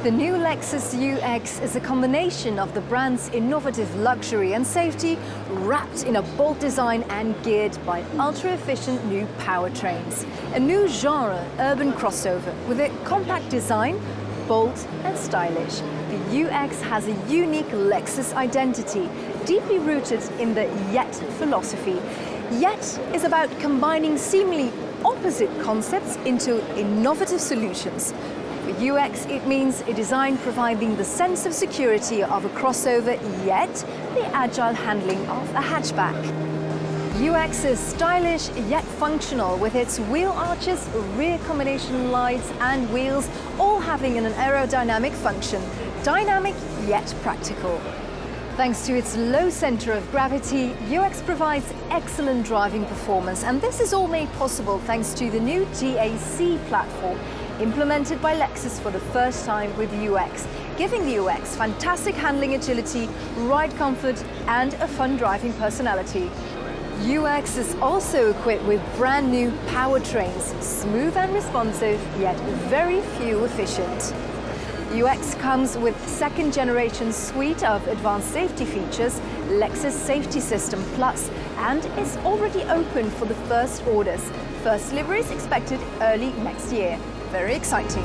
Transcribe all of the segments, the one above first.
The new Lexus UX is a combination of the brand's innovative luxury and safety wrapped in a bold design and geared by ultra-efficient new powertrains. A new genre urban crossover with a compact design, bold and stylish. The UX has a unique Lexus identity, deeply rooted in the Yet philosophy. Yet is about combining seemingly opposite concepts into innovative solutions. For UX, it means a design providing the sense of security of a crossover, yet the agile handling of a hatchback. UX is stylish yet functional, with its wheel arches, rear combination lights and wheels all having an aerodynamic function, dynamic yet practical. Thanks to its low center of gravity, UX provides excellent driving performance, and this is all made possible thanks to the new GAC platform, implemented by Lexus for the first time with UX, giving the UX fantastic handling agility, ride comfort and a fun driving personality. UX is also equipped with brand new powertrains, smooth and responsive, yet very fuel efficient. UX comes with second-generation suite of advanced safety features, Lexus Safety System Plus, and is already open for the first orders. First delivery is expected early next year. Very exciting.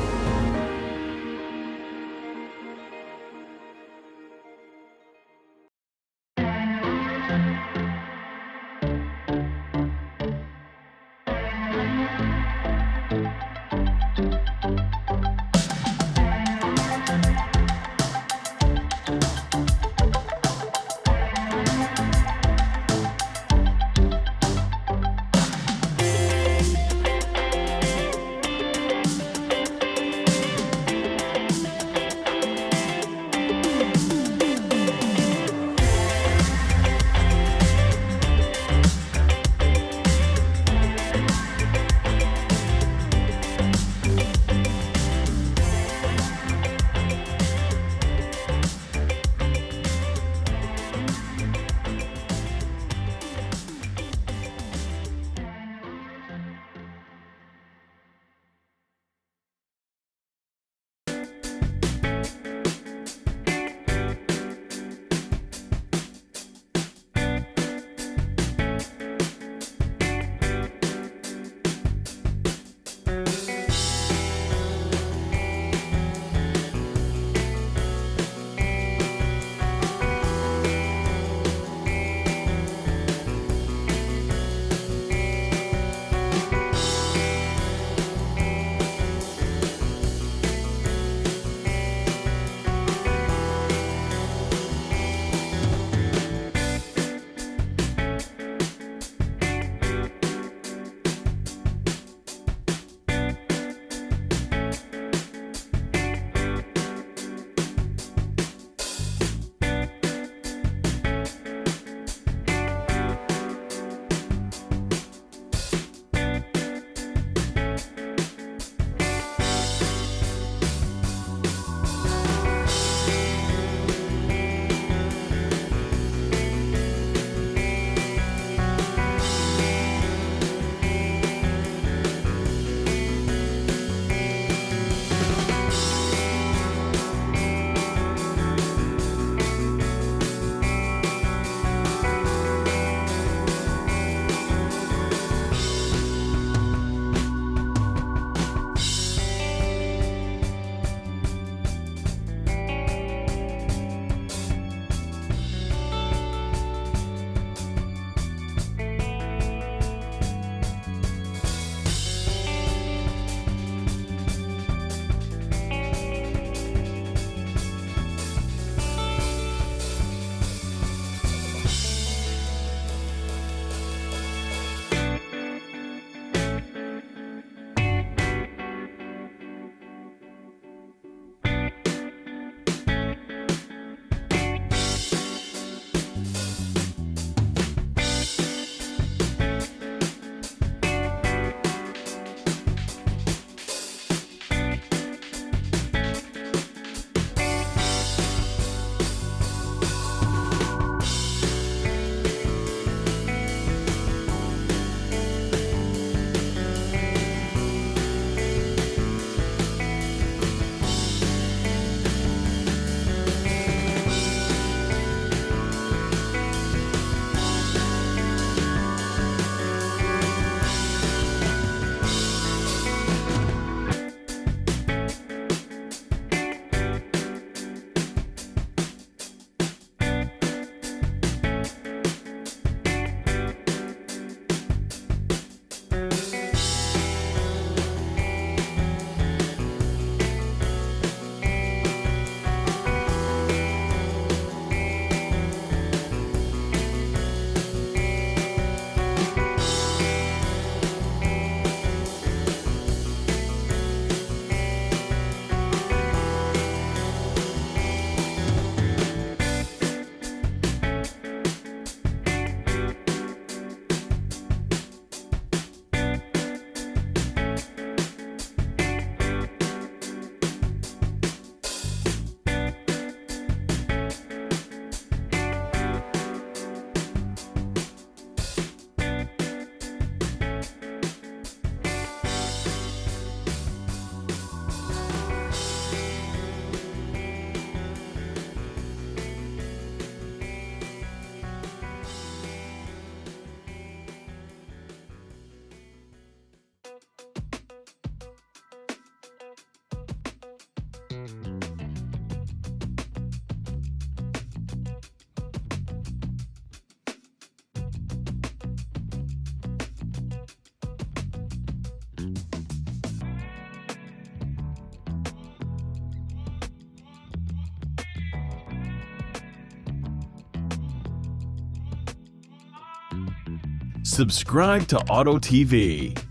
Subscribe to Auto TV.